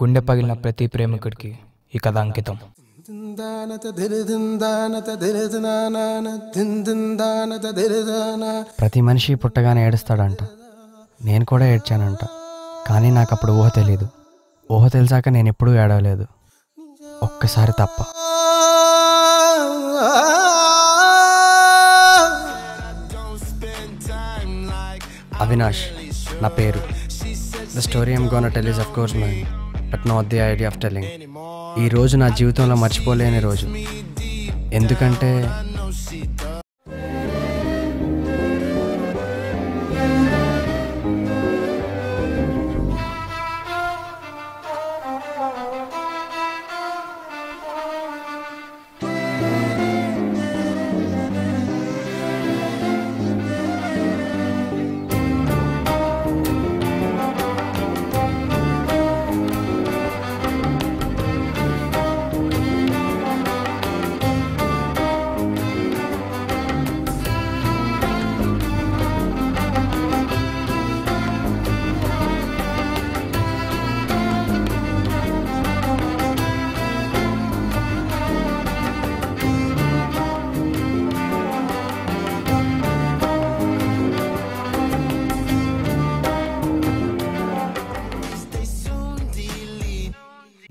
గుండె పగిలిన ప్రతి ప్రేమికుడికి ఈ కథ అంకితం. ప్రతి మనిషి పుట్టగానే ఏడుస్తాడంట. నేను కూడా ఏడ్చానంట. కానీ నాకు అప్పుడు ఊహ తెలీదు. ఊహ తెలిసాక నేను ఎప్పుడూ ఏడవలేదు, ఒక్కసారి తప్ప. అవినాష్ నా పేరు. The story I'm gonna tell is of course mine, but not the idea of telling. ఈ రోజు నా జీవితంలో మర్చిపోలేని రోజు. ఎందుకంటే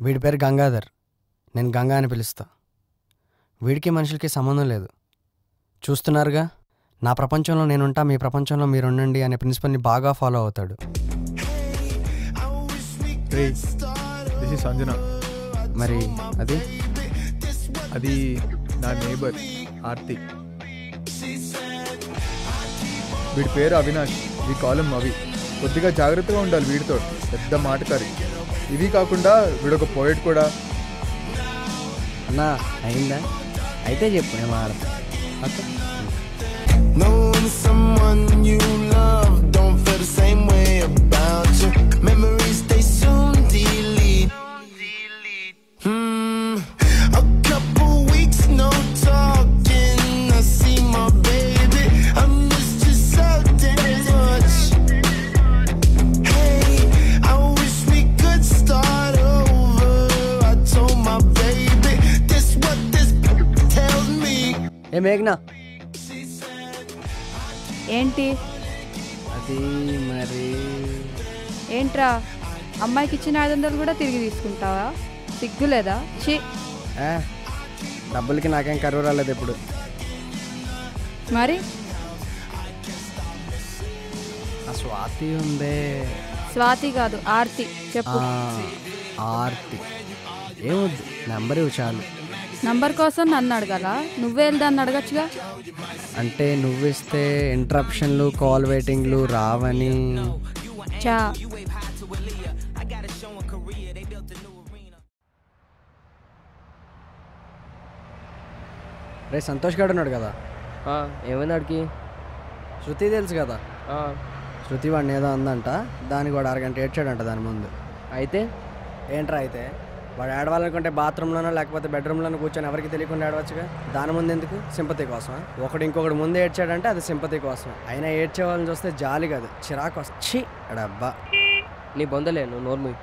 వీడి పేరు గంగాధర్. నేను గంగా అని పిలుస్తా. వీడికి మనుషులకి సంబంధం లేదు. చూస్తున్నారుగా, నా ప్రపంచంలో నేనుంటా, మీ ప్రపంచంలో మీరుండండి అనే ప్రిన్సిపల్ని బాగా ఫాలో అవుతాడు. మరి అది నా నేబర్ ఆర్తి. వీడి పేరు అవినాష్. ఈ కాలం అవి. కొద్దిగా జాగ్రత్తగా ఉండాలి వీడితో, పెద్ద మాటకారి. ఇవి కాకుండా వీడొక పోయిట్ కూడా. అన్నా అయిందా? అయితే చెప్పు, నేను ఆడతా. ఓకే. ఏ మేఘ్నా, ఏంటి అది మరి ఏంట్రా, అమ్మాయికి ఇచ్చిన 500 కూడా తిరిగి తీసుకుంటావా? సిగ్గులేదా? ఛీ, డబ్బులకి నాకేం కరువు రాలేదు ఇప్పుడు. మరి ఆ స్వాతి ఉందే. స్వాతి కాదు, ఆర్తి. చెప్పు. ఆర్తి ఏమొద్దు, నెంబర్ ఇవ్వు చాలు. నంబర్ కోసం నన్ను అడగాల? నువ్వే దాన్ని అడగచ్చుగా. అంటే నువ్విస్తే ఇంటరప్షన్లు, కాల్ వెయిటింగ్లు రావని. చా, రే సంతోష్ గారు ఉన్నాడు కదా, ఏమైనా అడిగి? శృతి తెలుసు కదా, శృతి వాడిని ఏదో అందంట, దానికి వాడు అరగంట ఏడ్చాడంట దాని ముందు. అయితే ఏంట్రా అయితే? వాడు ఏడవాలనుకుంటే బాత్రూంలోనో లేకపోతే బెడ్రూమ్లోనో కూర్చొని ఎవరికి తెలియకుండా ఏడవచ్చుగా. దాని ముందు ఎందుకు? సింపతి కోసం. ఒకడు ఇంకొకటి ముందు ఏడ్చాడంటే అది సింపతి కోసం. అయినా ఏడ్చే వాళ్ళని చూస్తే జాలి కాదు, చిరాకు వచ్చి అడబ్బా. నీ బొందలే, నువ్వు నోర్మి.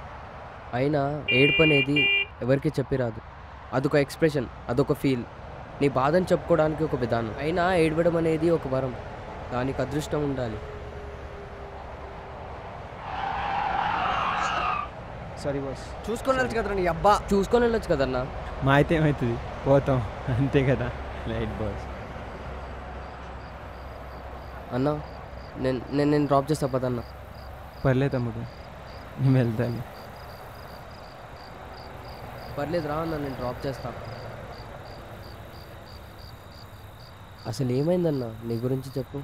అయినా ఏడుపు అనేది ఎవరికి చెప్పిరాదు. అదొక ఎక్స్ప్రెషన్, అదొక ఫీల్. నీ బాధను చెప్పుకోవడానికి ఒక విధానం. అయినా ఏడవడం అనేది ఒక వరం, దానికి అదృష్టం ఉండాలి. సరే బాస్, చూసుకొని వెళ్ళచ్చు కదరా నీ అబ్బా. చూసుకొని వెళ్ళొచ్చు కదన్నా. మా అయితే ఏమవుతుంది, పోతాం అంతే కదా. Light boss. అన్నా నేను డ్రాప్ చేస్తా పదన్నా. పర్లేదు తమ్ముడు, నేను వెళ్తాను. పర్లేదు రా అన్న, నేను డ్రాప్ చేస్తా. అసలు ఏమైందన్నా, నీ గురించి చెప్పు.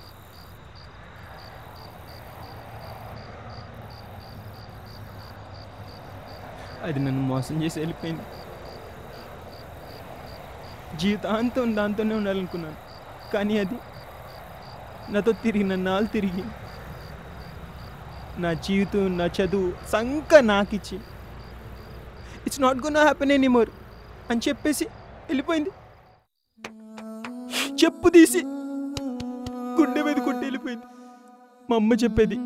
అది నన్ను మోసం చేసి వెళ్ళిపోయింది. జీవితాంతం దాంతోనే ఉండాలనుకున్నాను, కానీ అది నాతో నన్ను తిరిగి నా జీవితం, నా చదువు సంక నాకిచ్చి it's not gonna happen anymore అని చెప్పేసి వెళ్ళిపోయింది. చెప్పు తీసి గుండె మీద కొట్టి వెళ్ళిపోయింది. మా అమ్మ చెప్పేది,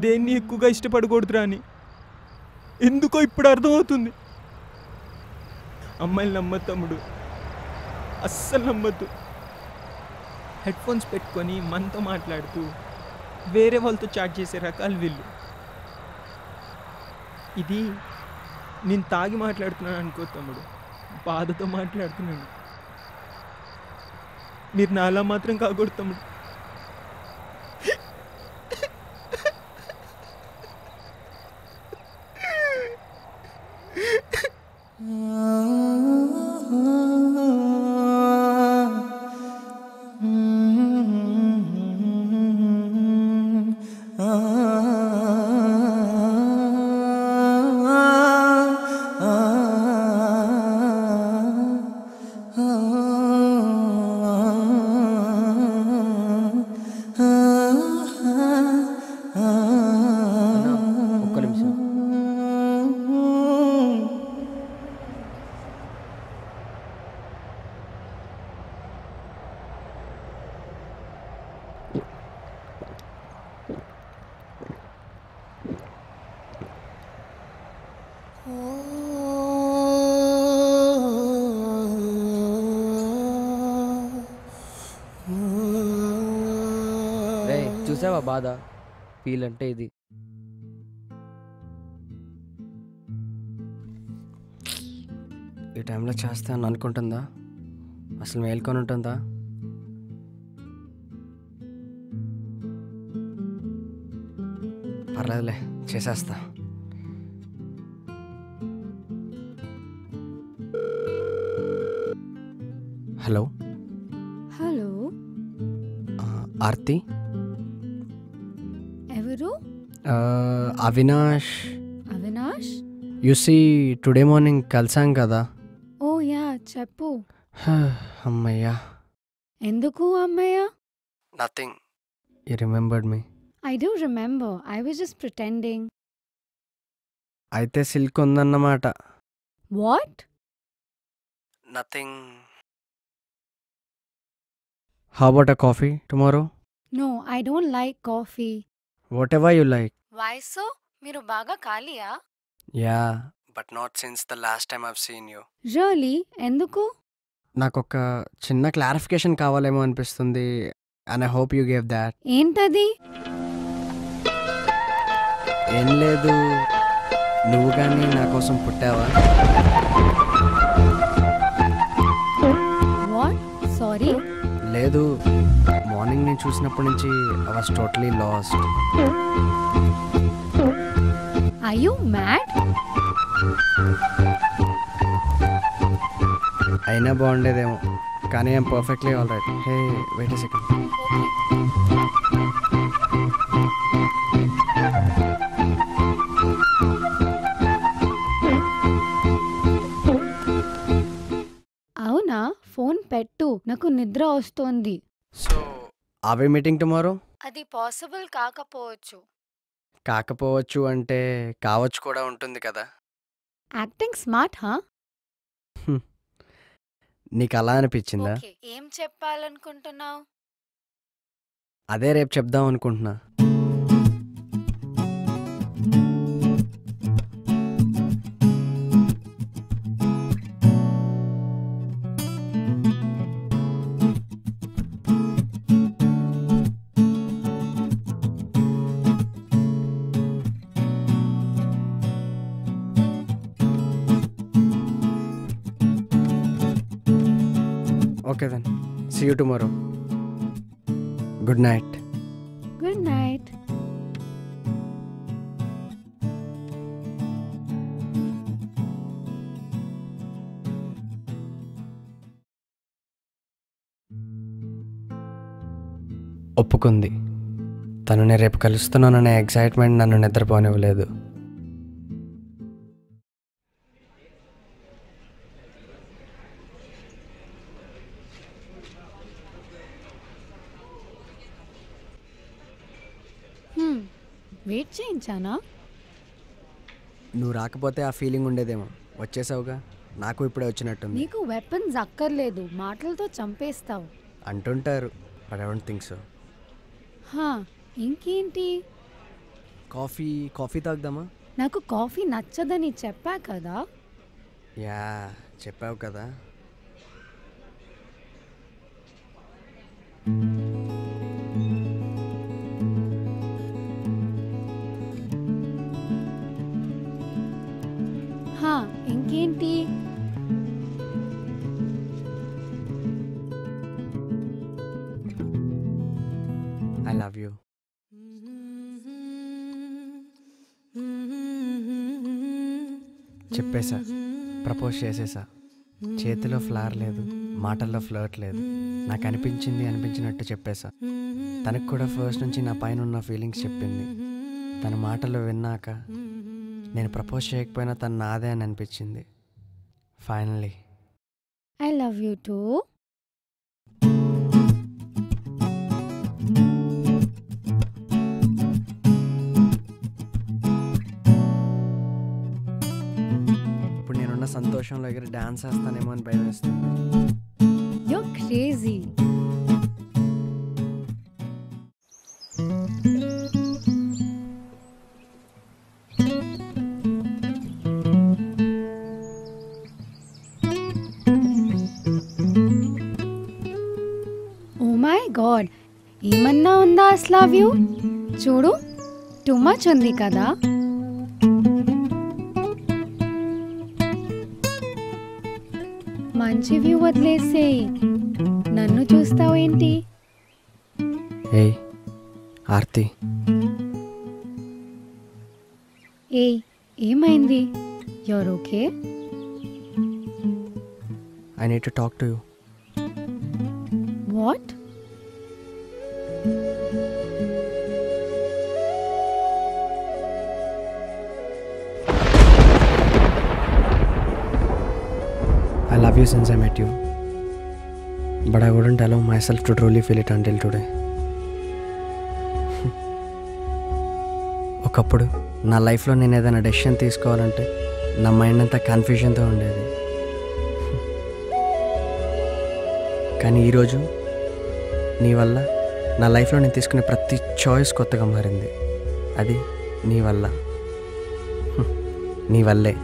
దేన్ని ఎక్కువగా ఇష్టపడకూడదురా అని. ఎందుకో ఇప్పుడు అర్థమవుతుంది. అమ్మాయిలు నమ్మద్దు తమ్ముడు, అస్సలు నమ్మద్దు. హెడ్ ఫోన్స్ పెట్టుకొని మనతో మాట్లాడుతూ వేరే వాళ్ళతో చాట్ చేసే రకాలు వీళ్ళు. ఇది నేను తాగి మాట్లాడుతున్నాను అనుకో తమ్ముడు, బాధతో మాట్లాడుతున్నాను. మీరు నాలా మాత్రం కాకూడదు తమ్ముడు. ఒక్క నిమిషం. చూసావా బాధ? ఫీల్ అంటే ఇది. ఈ టైంలో చేస్తా అని అనుకుంటుందా? అసలు మేల్కొని ఉంటుందా? పర్లేదులే, చేసేస్తా. హలో హలో, ఆర్తి, ఎవరు? Avinash. Avinash? You see today morning కలిసాం కదా. ఓ యా, చెప్పు. అమ్మయ్యా. ఎందుకు అమ్మయ్య? Nothing, you remembered me. I do remember, I was just pretending. అయితే సిల్క్ ఉందన్నమాట. What? Nothing. How about a coffee tomorrow? No, I don't like coffee. Whatever you like. Why so? మీరు బాగా ఖాళీయా? Yeah, but not since the last time I've seen you. Really? ఎందుకు? నాకు ఒక చిన్న clarification కావాలేమో అనిపిస్తుంది, and I hope you gave that. ఏంటది? ఏం లేదు, నువ్వు కానీ నా కోసం పుట్టావా? వాట్? సారీ. లేదు, మార్నింగ్ నేను చూసినప్పటి నుంచి I was totally lost. Are you mad? అయినా బాగుండేదేమో, కానీ I'm perfectly all right. Hey wait a second. అవునా? ఫోన్ పెట్టు, నాకు నిద్ర వస్తోంది. So are we meeting tomorrow? అది పాసిబుల్ కాకపోవచ్చు. కాకపోవచ్చు అంటే కావచ్చు కూడా ఉంటుంది కదా. యాక్టింగ్ స్మార్ట్ హా? నీకు అలా అనిపించిందా? ఓకే, ఏం చెప్పాలనుకుంటున్నావు? అదే రేపు చెప్దాం అనుకుంటున్నా. Okay then. See you tomorrow. Good night. Good night. ఒప్పుకుంది. తను నేను రేపు కలుస్తున్నాననే ఎక్సైట్మెంట్ నన్ను నిద్రపోనివ్వలేదు. వెయిట్ చేయించానా? నువ్వు రాకపోతే ఆ ఫీలింగ్ ఉండేదేమో. వచ్చేసావుగా, నాకు ఇప్పుడే వచ్చినట్టుంది. నీకు వెపన్స్ అక్కర్లేదు, మాటలతో చంపేస్తావు అంటుంటారు, but I don't think so. హా, ఇంకేంటి? కాఫీ తాగుదామా? నాకు కాఫీ నచ్చదని చెప్పా కదా. యా చెప్పావు కదా. హా, ఇంకేంటి? I love you. చెప్పేశా, ప్రపోజ్ చేసేసా. చేతిలో ఫ్లవర్ లేదు, మాటల్లో ఫ్లర్ట్ లేదు. నాకు అనిపించినట్టు చెప్పేశా. తనకు కూడా ఫస్ట్ నుంచి నా పైన ఉన్న ఫీలింగ్స్ చెప్పింది. తన మాటలు విన్నాక నేను ప్రపోజ్ చేయకపోయినా తను నాదే అని అనిపించింది. Finally I love you two. ఇప్పుడు నేనున్న సంతోషంలో ఎగిరి డాన్స్ వేస్తానేమో అని భయం వేస్తుంది. You're crazy. Oh my God, ఏమన్నా ఉందా అసలు వ్యూ? చూడు, టూ మచ్ ఉంది కదా. మంచి వ్యూ వదిలేసేయి, నన్ను చూస్తావేంటి? ఏయ్ ఆర్తి, ఏయ్ ఏమైంది? You're okay? I need to talk to you. What? I love you since I met you, but I wouldn't allow myself to truly feel it until today. ఒకప్పుడు నా లైఫ్లో నేను ఏదైనా డెసిషన్ తీసుకోవాలంటే నా మైండ్ అంతా కన్ఫ్యూజన్తో ఉండేది. కానీ ఈరోజు నీ వల్ల నా లైఫ్లో నేను తీసుకునే ప్రతి చాయిస్ కొత్తగా మారింది. అది నీ వల్ల, నీ వల్లే.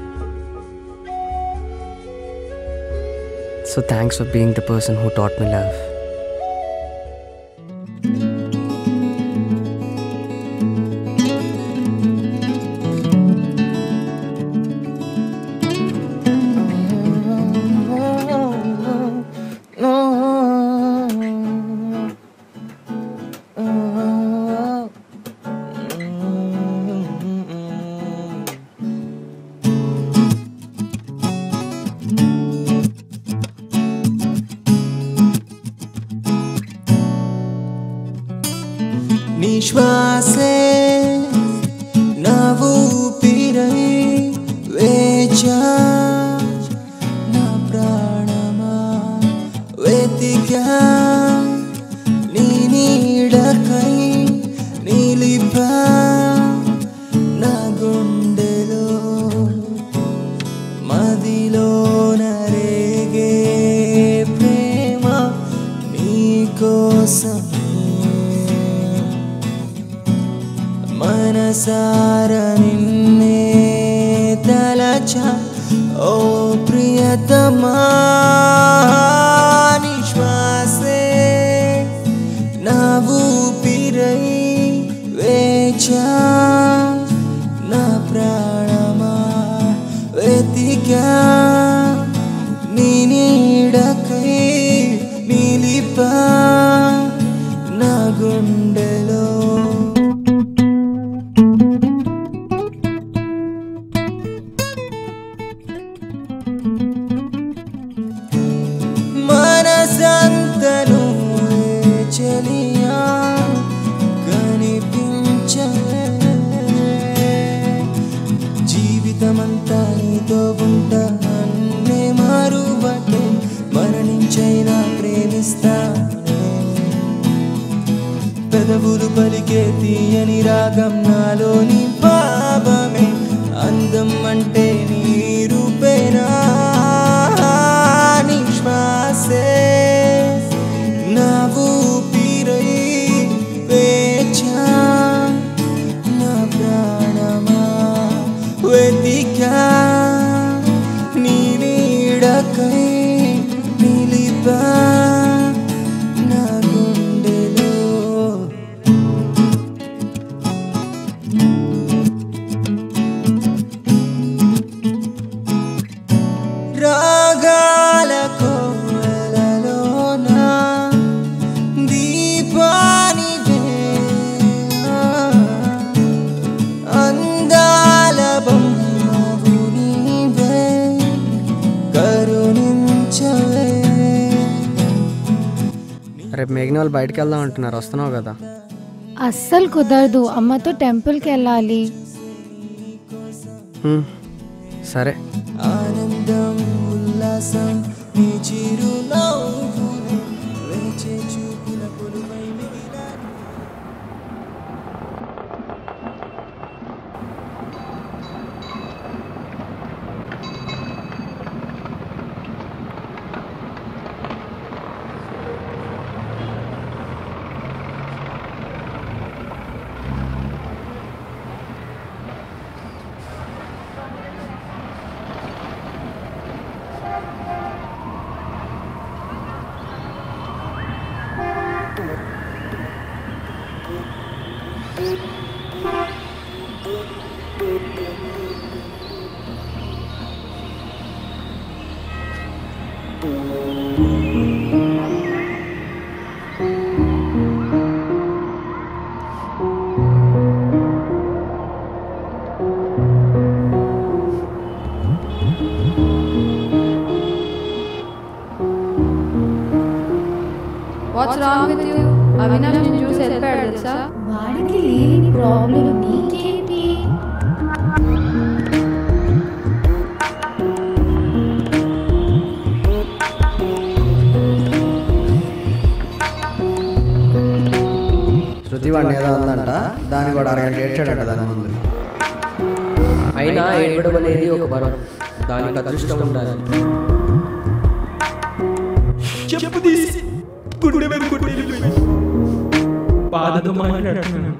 So thanks for being the person who taught me love. నిశ్వాసే నా ఊపిరై వేచా, నా ప్రాణమా వెతికా, నీ నీడకై నిలిపా, నా గుండెలో మదిలో నరేగే ప్రేమ నీకోసం మనసారా నిన్నే తలచా. ఓ ప్రియతమా, నిశ్వాసే నా ఊపిరై వేచా, నా ప్రాణమా వెతికా, నీ నీడకై నిలిపా, నా గుండెలో మనసంతను చెలియా కనిపించలే. జీవితమంతా నీతో ఉంటా, అన్నే మారుబట్టే మరణించైనా ప్రేమిస్తానే. పెదవులు పలికే తీయని రాగం నాలోని భావమే, అందం అంటే నీ రూపేనా. నిశ్వాసే నా ఊపిరై వేచా, నా ప్రాణమా వెతికా నీ నీడకై నిలిపా నా గుండెలో రాగాల కోవెలలోన దీపానివే అందాల బొమ్మవు నీవే కరుణించవే. రేపు మేఘన వాళ్ళు బయటకు వెళ్దాం అంటున్నారు, వస్తున్నావు కదా? అస్సలు కుదరదు, అమ్మతో టెంపుల్కి వెళ్ళాలి. సరే. ఆనందం ఉల్లాసం నీ చిరునవ్వులే వేచే చూపుల కొలువై మిగిలాను. What's wrong with you? Avinash ని చూసి వెళ్ళిపోయాడు తెలుసా? వాడికి లేని ప్రాబ్లం నీకేంటి? శృతి వాడిని ఏదో ఉందంట, దాన్ని కూడా అరగంట ఏడ్చాడంట దాని ముందు. అయినా ఏడవడం అనేది ఒక వరం, దానికి అదృష్టం ఉండాలి. చెప్పు తీసి గుడ్డ మీద గుడ్డ బాధతో మాట్లాడుతున్నాను.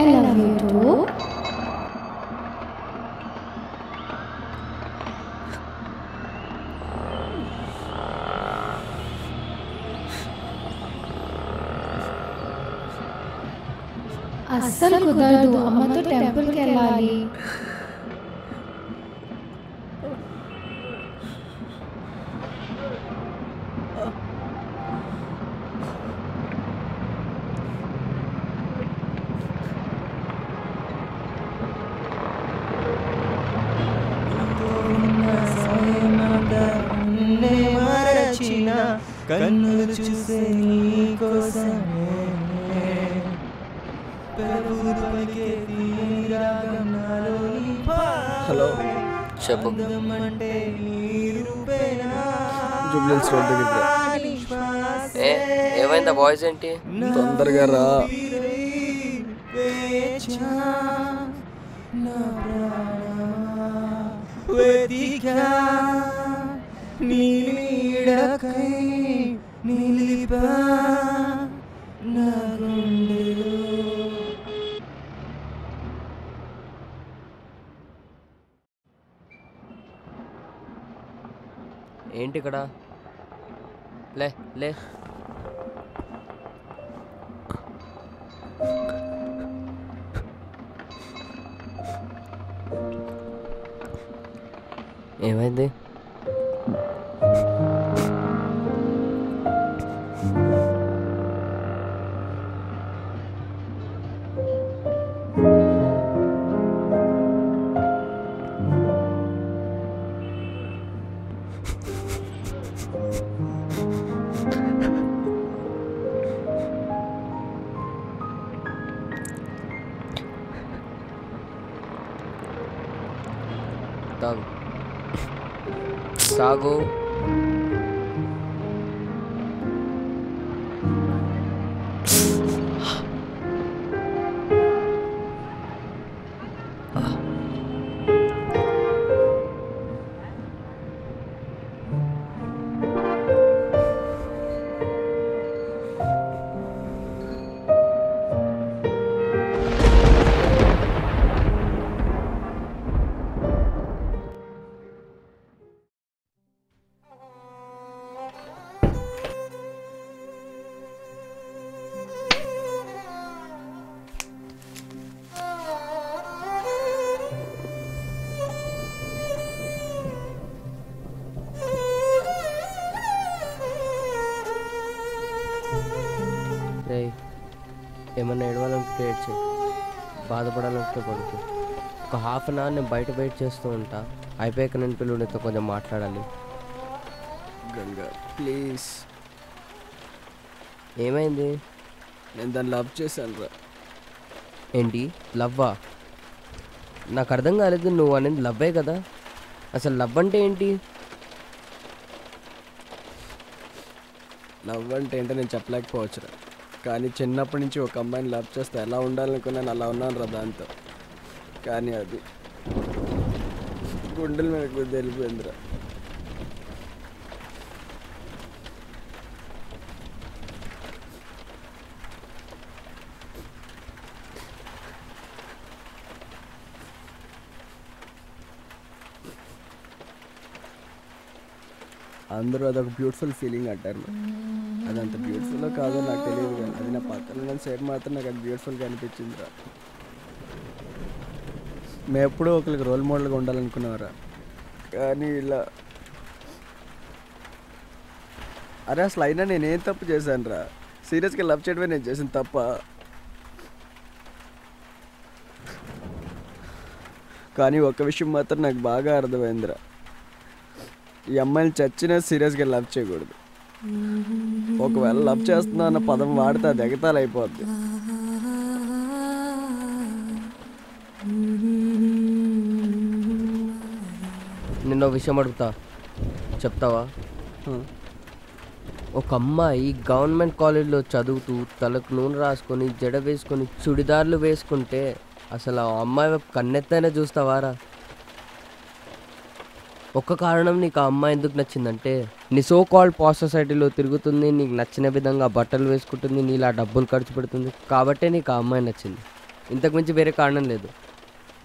I love you too. అస్సలు కుదరదు, అమ్మతో టెంపుల్కి వెళ్ళాలి. కన్నులు చూసే నీకోసమే హలో, చెప్పు. జూబ్లీహిల్స్ రోడ్ దగ్గర. ఏమైందా వాయిస్ ఏంటి? తొందరగా రా. నిలిపా నా గుండెలో. ఏంటి ఇక్కడ? లే లే. ఏమైంది? తాగు తాగు. ఏమన్నా ఏడవాలనుకుంటే ఏడ్చే, బాధపడాలనుకుంటే పడుకో. ఒక హాఫ్ అన్ అవర్ నేను బయట వెయిట్ చేస్తూ ఉంటా. అయిపోయాక నేను పిల్లలు నీతో కొంచెం మాట్లాడాలి. గంగా ప్లీజ్. ఏమైంది? నేను దాన్ని లవ్ చేశాను రా. ఏంటి లవ్వా? నాకు అర్థం కాలేదు. నువ్వు అనేది లవ్వే కదా. అసలు లవ్ అంటే ఏంటి? లవ్ అంటే ఏంటో నేను చెప్పలేకపోవచ్చురా, కానీ చిన్నప్పటి నుంచి ఒక అమ్మాయిని లవ్ చేస్తే ఎలా ఉండాలనుకున్నాను అలా ఉన్నాను రా దాంతో. కానీ అది గుండెల మీద కొద్ది వెళ్ళిపోయిందిరా. అందరూ అదొక బ్యూటిఫుల్ ఫీలింగ్ అంటారు. అదంత బ్యూటిఫుల్ కాదో నాకు తెలియదు, కానీ అది నా పక్కన ఉన్న సైడ్ మాత్రం నాకు అది బ్యూటిఫుల్గా అనిపించిందిరా. మేము ఎప్పుడూ ఒకరికి రోల్ మోడల్గా ఉండాలనుకున్నారా, కానీ ఇలా. అరే అసలు అయినా నేనేం తప్పు చేశాను రా? సీరియస్గా లవ్ చేయడమే నేను చేసిన తప్ప. కానీ ఒక విషయం మాత్రం నాకు బాగా అర్థమైందిరా, ఈ అమ్మాయిని చచ్చినా సీరియస్గా లవ్ చేయకూడదు. ఒకవేళ లవ్ చేస్తున్నా అన్న పదం వాడితే అది ఎగతాలు అయిపోద్ది. నిన్న విషయం అడుగుతా, చెప్తావా? ఒక అమ్మాయి గవర్నమెంట్ కాలేజ్లో చదువుతూ తలకు నూనె రాసుకొని జడ వేసుకొని చుడిదార్లు వేసుకుంటే అసలు ఆ అమ్మాయి వైపు కన్నెత్తైనా చూస్తావారా? ఒక్క కారణం, నీకు ఆ అమ్మాయి ఎందుకు నచ్చిందంటే నీ సో కాల్డ్ పాస్ సొసైటీలో తిరుగుతుంది, నీకు నచ్చిన విధంగా బట్టలు వేసుకుంటుంది, నీలా డబ్బులు ఖర్చు పెడుతుంది, కాబట్టే నీకు ఆ అమ్మాయి నచ్చింది. ఇంతకుమించి వేరే కారణం లేదు.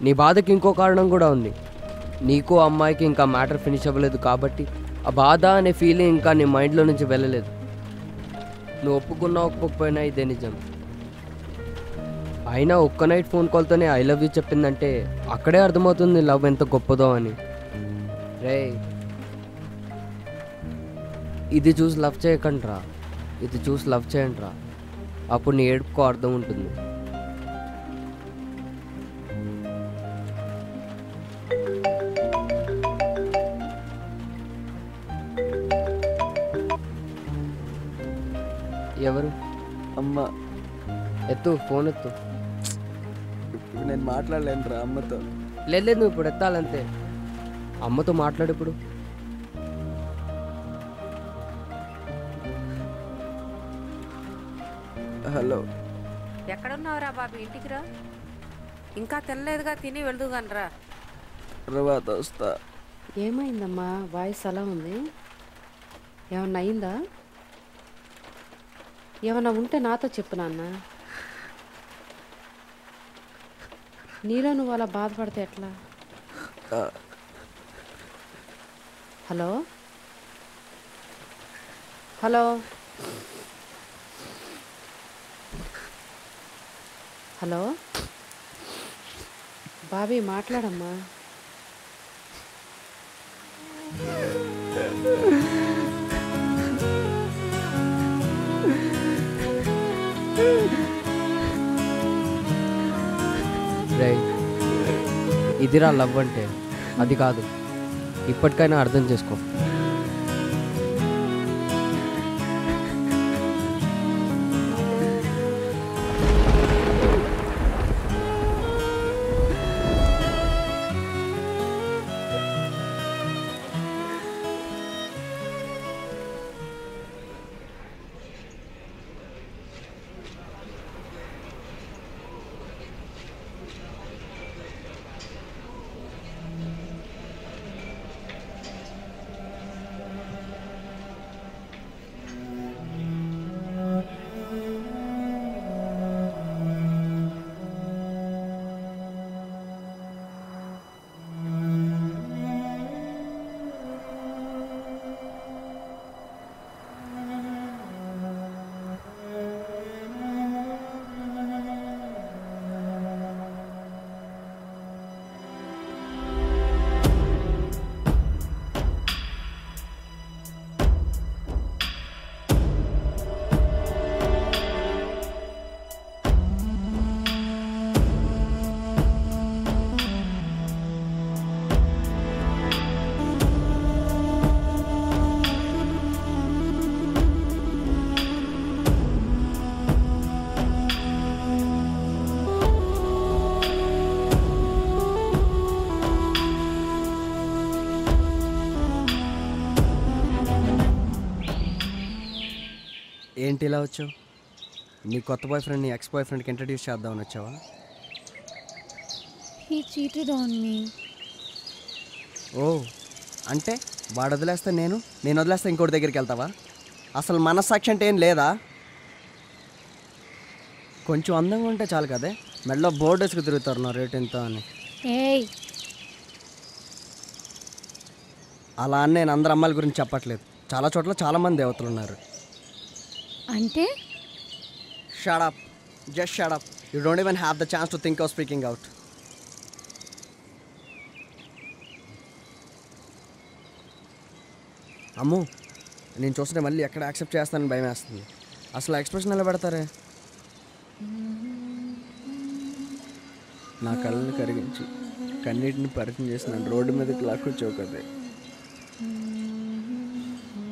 నీ బాధకి ఇంకో కారణం కూడా ఉంది. నీకు ఆ అమ్మాయికి ఇంకా మ్యాటర్ ఫినిష్ అవ్వలేదు కాబట్టి ఆ బాధ అనే ఫీలింగ్ ఇంకా నీ మైండ్లో నుంచి వెళ్ళలేదు. నువ్వు ఒప్పుకున్నా ఒప్పుకోకపోయినా ఇదే నిజం. అయినా ఒక్క నైట్ ఫోన్ కాల్తోనే ఐ లవ్ యూ చెప్పిందంటే అక్కడే అర్థమవుతుంది లవ్ ఎంత గొప్పదో అని. రే, ఇది చూసి లవ్ చేయకండి రా, ఇది చూసి లవ్ చేయండి రా. అప్పుడు నీ ఏడుపుకో అర్థం ఉంటుంది. ఎవరు? అమ్మ. ఎత్తు, ఫోన్ ఎత్తు. ఇప్పుడు నేను మాట్లాడలేను రా అమ్మతో. లేదు, నువ్వు ఇప్పుడు ఎత్తాలంతే. అమ్మతో మాట్లాడు ఇప్పుడు. హలో. ఎక్కడున్నావురా బాబు? ఇంటికి రా. ఇంకా తినలేదుగా, తిని వెళ్దు కనరా. తర్వాత వస్తా. ఏమైందమ్మా? వాయిస్ అలా ఉంది. ఏమన్నా అయిందా? ఏమన్నా ఉంటే నాతో చెప్పు నాన్న. నీలో నువ్వు అలా బాధపడితే ఎట్లా? హలో హలో హలో బాబీ, మాట్లాడమ్మా. రే, ఇదిరా లవ్ అంటే. అది కాదు, ఇప్పటికైనా అర్థం చేసుకో. ఏంటి ఇలా వచ్చావు? నీ కొత్త బాయ్ ఫ్రెండ్ నీ ఎక్స్ బాయ్ ఫ్రెండ్కి ఇంట్రడ్యూస్ చేద్దామని వచ్చావా? He cheated on me. ఓ అంటే వాడు వదిలేస్తే నేను వదిలేస్తే ఇంకోటి దగ్గరికి వెళ్తావా? అసలు మనస్సాక్షి అంటే ఏం లేదా? కొంచెం అందంగా ఉంటే చాలు కదే, మెడలో బోర్డర్స్కి తిరుగుతారు నా రేట్ ఎంత అని. ఏయ్ అలా అని నేను అందరు అమ్మాయిల గురించి చెప్పట్లేదు. చాలా చోట్ల చాలామంది దేవతలు ఉన్నారు. అంటే shut up, just shut up. You don't even have the chance to think of speaking out. అమ్మో, నేను చూస్తుంటే మళ్ళీ ఎక్కడ యాక్సెప్ట్ చేస్తానని భయం వేస్తుంది. అసలు ఎక్స్ప్రెషన్ ఎలా పెడతారే? నా కళ్ళని కరిగించి కన్నీటిని పరిచయం చేసి నన్ను రోడ్డు మీదకి లాక్కొచ్చావు కదే.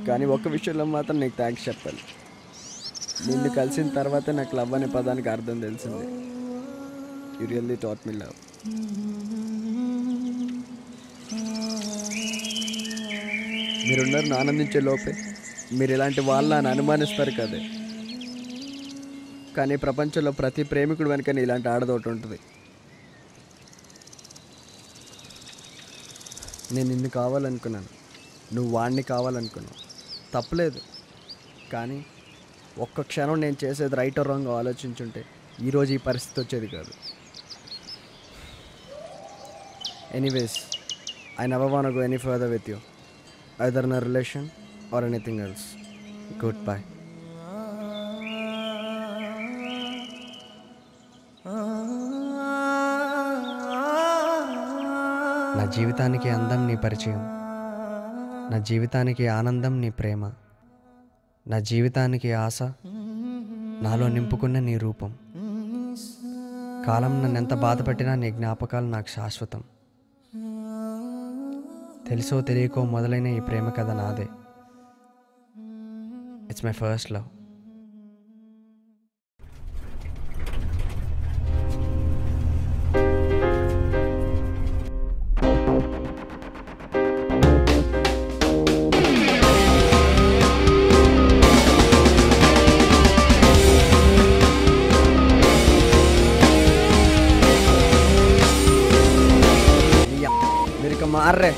కానీ ఒక్క విషయంలో మాత్రం నీకు థ్యాంక్స్ చెప్పాలి. నిన్ను కలిసిన తర్వాతే నాకు లవ్ అనే పదానికి అర్థం తెలిసింది. You really taught me love. మీరున్నారు ఆనందించే లోపే మీరు ఇలాంటి వాళ్ళని అనుమానిస్తారు కదే. కానీ ప్రపంచంలో ప్రతి ప్రేమికుడు వెనకని ఇలాంటి ఆడదోటి ఉంటుంది. నేను నిన్ను కావాలనుకున్నాను, నువ్వు వాడిని కావాలనుకున్నావు, తప్పలేదు. కానీ ఒక్క క్షణం నేను చేసేది రైట్ ఆర్ రాంగ్ ఆలోచించుంటే ఈరోజు ఈ పరిస్థితి వచ్చేది కాదు. Anyways, I never want go any further with you, either in a relation or anything else. Good bye. నా జీవితానికి అందం నీ పరిచయం, నా జీవితానికి ఆనందం నీ ప్రేమ, నా జీవితానికి ఆశ నాలో నింపుకున్న నీ రూపం. కాలం నన్ను ఎంత బాధపట్టినా నీ జ్ఞాపకాలు నాకు శాశ్వతం. తెలుసో తెలియకో మొదలైన ఈ ప్రేమ కథ నాదే. It's my first love. मार रहे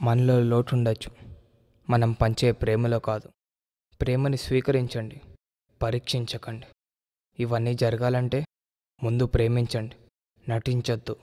మనలో లోటు ఉండొచ్చు, మనం పంచే ప్రేమలో కాదు. ప్రేమని స్వీకరించండి, పరీక్షించకండి. ఇవన్నీ జరగాలంటే ముందు ప్రేమించండి, నటించొద్దు.